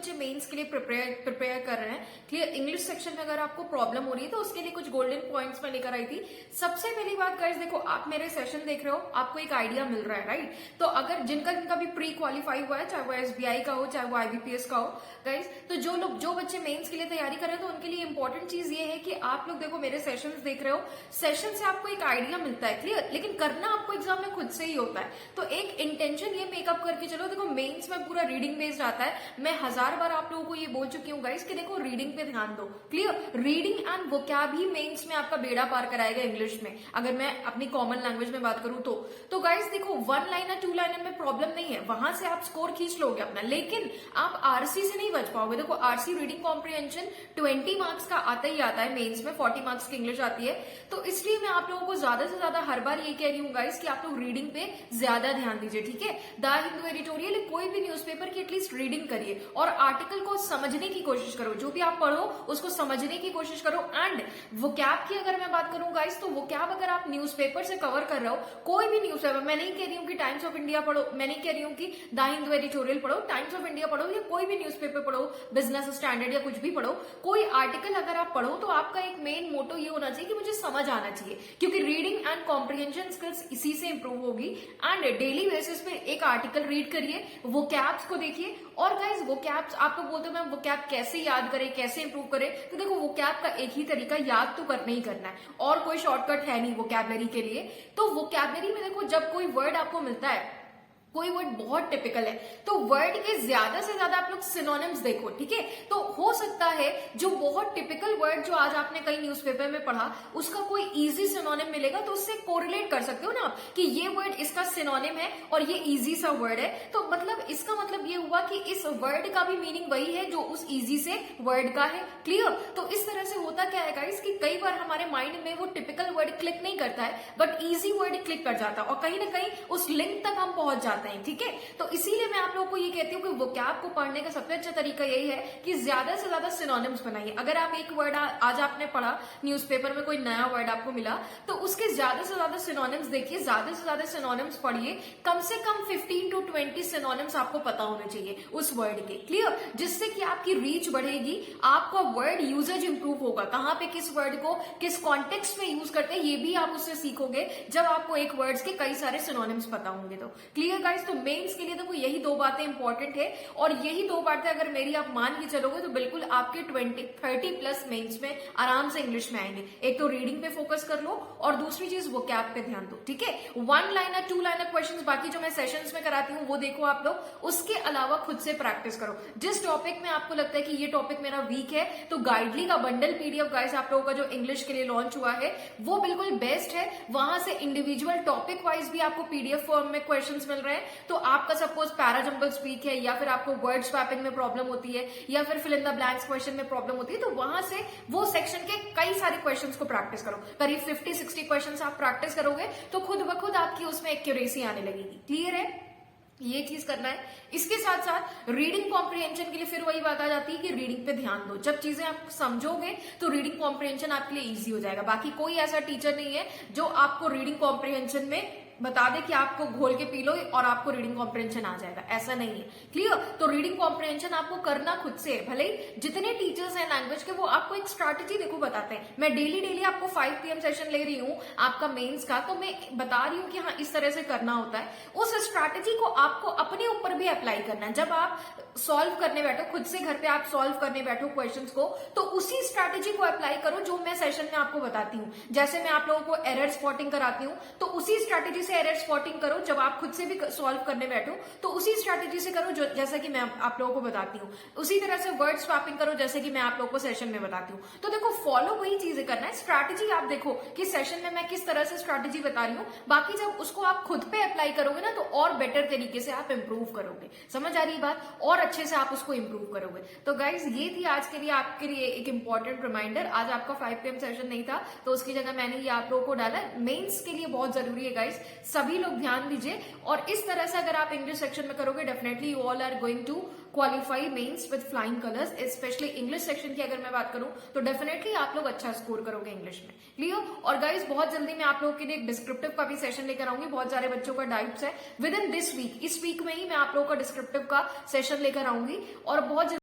बच्चे मेंस के लिए प्रिपेयर कर रहे हैं, क्लियर। इंग्लिश सेक्शन में अगर आपको प्रॉब्लम हो रही है तो उसके लिए कुछ गोल्डन पॉइंट्स में लेकर आई थी। सबसे पहली बात गाइस देखो, आप मेरे सेशन देख रहे हो, आपको एक आइडिया मिल रहा है, राइट। तो अगर जिनका भी प्री क्वालिफाई हुआ है, चाहे वो एसबीआई का हो चाहे वो आईबीपीएस का हो गाइस, तो जो बच्चे मेंस के लिए तैयारी कर रहे हैं तो उनके लिए इंपॉर्टेंट चीज ये है कि आप लोग देखो मेरे सेशंस देख रहे हो, सेशन से आपको एक आइडिया मिलता है, क्लियर। लेकिन करना आपको एग्जाम में खुद से ही होता है। तो एक इंटेंशन ये मेकअप करके चलो, देखो मेंस में पूरा रीडिंग बेस्ड आता है। मैं 1000 बार आप लोगों को ये बोल चुकी हूँ गाइस कि देखो रीडिंग पे ध्यान दो, क्लियर। रीडिंग एंड वोकैब ही मेंस में आपका बेड़ा पार कराएगा इंग्लिश में, अगर मैं अपनी कॉमन लैंग्वेज में बात करूं तो गाइस देखो 1 लाइनर 2 लाइनर में प्रॉब्लम नहीं है, वहां से आप स्कोर खींच लोगे अपना, लेकिन आप आरसी से नहीं बच पाओगे। देखो आरसी रीडिंग कॉम्प्रिहेंशन 20 मार्क्स का आता ही आता है, मेंस में 40 मार्क्स की इंग्लिश आती है। तो इसलिए मैं आप लोगों को ज्यादा से ज्यादा हर बार ये कह रही हूँ गाइस कि आप लोग रीडिंग पे ज्यादा ध्यान दीजिए, ठीक है। द हिंदू एडिटोरियल, कोई भी न्यूज़पेपर की एटलीस्ट रीडिंग करिए और आर्टिकल को समझने की कोशिश करो, जो भी आप पढ़ो उसको समझने की कोशिश करो। एंड वोकैब की अगर मैं बात करूं गाइस, तो वोकैब अगर आप न्यूज़पेपर से कवर कर रहे हो, कोई भी न्यूज़पेपर, मैं नहीं कह रही हूँ कि टाइम्स ऑफ इंडिया पढ़ो, मैं नहीं कह रही हूँ कि द हिंदू एडिटोरियल पढ़ो, टाइम्स ऑफ इंडिया पढ़ो या कोई भी न्यूज़पेपर पढ़ो, बिजनेस स्टैंडर्ड या कुछ भी पढ़ो, कोई आर्टिकल अगर आप पढ़ो तो आपका एक मेन मोटो ये होना चाहिए कि मुझे समझ आना चाहिए, क्योंकि रीडिंग एंड कॉम्प्रिहेंशन स्किल्स इसी से इंप्रूव होगी। एंड डेली बेसिस पे एक आर्टिकल रीड करिए, वोकैब्स को देखिए। और गाइस वोकैब्स, आप लोग बोलते हो मैम वोकैब कैसे याद करें, कैसे इंप्रूव करें, तो देखो वोकैब का एक ही तरीका, याद तो करना ही करना है, और कोई शॉर्टकट है नहीं वोकैबलरी के लिए। तो वोकैबलरी में देखो जब कोई वर्ड आपको मिलता है, कोई वर्ड बहुत टिपिकल है, तो वर्ड के ज्यादा से ज्यादा आप लोग सिनोनिम्स देखो, ठीक है। तो हो सकता है जो बहुत टिपिकल वर्ड जो आज आपने कई न्यूज़पेपर में पढ़ा, उसका कोई इजी सिनोनिम मिलेगा तो उससे कोरिलेट कर सकते हो ना आप कि ये वर्ड इसका सिनोनिम है और ये इजी सा वर्ड है। तो मतलब इसका मतलब ये हुआ कि इस वर्ड का भी मीनिंग वही है जो उस इजी से वर्ड का है, क्लियर। तो इस तरह से होता क्या है गाइस कि कई बार हमारे माइंड में वो टिपिकल वर्ड क्लिक नहीं करता है, बट इजी वर्ड क्लिक कर जाता है और कहीं ना कहीं उस लिंक तक हम पहुंच जाते हैं, ठीक है। तो इसीलिए मैं आप लोगों को ये कहती हूँ कि वोकैब को पढ़ने का सबसे अच्छा तरीका यही है कि ज्यादा से ज्यादा सिनोनिम्स बनाइए। अगर आप एक वर्ड आज आपने पढ़ा न्यूज़पेपर में, कोई नया वर्ड आपको मिला, तो उसके ज्यादा से ज्यादा सिनोनिम्स देखिए, ज्यादा से ज्यादा सिनोनिम्स पढ़िए। कम से कम 15 to 20 सिनोनिम्स आपको पता होने चाहिए उस वर्ड के, क्लियर, जिससे कि आपकी रीच बढ़ेगी, आपका वर्ड यूजेज इंप्रूव होगा। कहां पे किस वर्ड को किस कॉन्टेक्स्ट में यूज करते हैं ये भी आप उससे सीखोगे जब आपको एक वर्ड्स के कई सारे सिनोनिम्स पता होंगे। तो क्लियर गाइस, तो मेंस के लिए देखो यही 2 बातें इंपॉर्टेंट है, और यही 2 बातें अगर मेरी आप मान के चलोगे तो बिल्कुल आपके 30 प्लस मेंस में आराम से इंग्लिश में आएंगे। एक तो रीडिंग पे फोकस कर लो और दूसरी चीज वोकैब पे ध्यान दो, ठीक है। 1 लाइनर 2 लाइनर क्वेश्चंस बाकी जो मैं सेशंस में कराती हूँ वो देखो आप लोग, उसके अलावा खुद से प्रैक्टिस करो। जिस टॉपिक में आपको लगता है कि ये टॉपिक मेरा वीक है, तो गाइडली का बंडल पीडीएफ गाइस आप लोगों का जो इंग्लिश के लिए लॉन्च हुआ है वो बिल्कुल बेस्ट है। वहां से इंडिविजुअल टॉपिक वाइज भी आपको पीडीएफ फॉर्म में क्वेश्चंस मिल रहे हैं। तो आपका सपोज पैराजंबल स्पीक है, या फिर आपको वर्ड स्वैपिंग में प्रॉब्लम होती है, या फिर fill in the blanks question में प्रॉब्लम होती है, तो वहां से वो सेक्शन के कई सारे क्वेश्चंस को प्रैक्टिस करो। करीब 50-60 क्वेश्चंस आप प्रैक्टिस करोगे तो खुद ब खुद आपकी उसमें एक्यूरेसी आने लगेगी, क्लियर है। ये चीज करना है। इसके साथ साथ रीडिंग कॉम्प्रिहेंशन के लिए फिर वही बात आ जाती है कि रीडिंग पे ध्यान दो। जब चीजें आप समझोगे तो रीडिंग कॉम्प्रिहेंशन आपके लिए इजी हो जाएगा। बाकी कोई ऐसा टीचर नहीं है जो आपको रीडिंग कॉम्प्रिहेंशन में बता दे कि आपको घोल के पी लो और आपको रीडिंग कॉम्प्रिहेंशन आ जाएगा, ऐसा नहीं है, क्लियर। तो रीडिंग कॉम्प्रिहेंशन आपको करना खुद से है। भले जितने टीचर्स हैं लैंग्वेज के वो आपको एक स्ट्रैटेजी देखो बताते हैं। मैं डेली आपको 5 PM सेशन ले रही हूँ आपका मेंस का, तो मैं बता रही हूँ कि हाँ इस तरह से करना होता है। उस स्ट्रैटेजी को आपको अपने ऊपर भी अप्लाई करना है। जब आप सॉल्व करने बैठो खुद से, घर पे आप सॉल्व करने बैठो क्वेश्चंस को, तो उसी स्ट्रैटेजी को अप्लाई करो जो मैं सेशन में आपको बताती हूँ। जैसे मैं आप लोगों को एरर स्पॉटिंग कराती हूँ, तो उसी स्ट्रैटेजी से एरर स्पॉटिंग करो। जब आप खुद से भी सॉल्व करने बैठो तो उसी स्ट्रैटेजी से करो जो जैसा कि मैं आप लोगों को बताती हूँ। उसी तरह से वर्ड स्वैपिंग करो जैसे कि मैं आप लोगों को सेशन में बताती हूँ। तो देखो फॉलो वही चीजें करना है। स्ट्रैटेजी आप देखो कि सेशन में मैं किस तरह से स्ट्रैटेजी बता रही हूँ, बाकी जब उसको आप खुद पे अप्लाई करोगे ना तो और बेटर तरीके से आप इंप्रूव करोगे। समझ आ रही है बात, और अच्छे से आप उसको इंप्रूव करोगे। तो गाइज ये थी आज के लिए आपके लिए एक इंपॉर्टेंट रिमाइंडर। आज आपका 5 PM सेशन नहीं था तो उसकी जगह मैंने ये आप लोगों को डाला। मेंस के लिए बहुत जरूरी है गाइज, सभी लोग ध्यान दीजिए। और इस तरह से अगर आप इंग्लिश सेक्शन में करोगे definitely you all are going to qualify mains with flying colours. Specially English section की अगर मैं बात करूं तो डेफिनेटली आप लोग अच्छा स्कोर करोगे इंग्लिश में, क्लियर। और गाइज बहुत जल्दी मैं आप लोगों के लिए एक डिस्क्रिप्टिव का भी सेशन लेकर आऊंगी। बहुत सारे बच्चों का डाउट्स है विद इन दिस वीक, इस वीक में ही मैं आप लोगों का डिस्क्रिप्टिव का सेशन लेकर आऊंगी और बहुत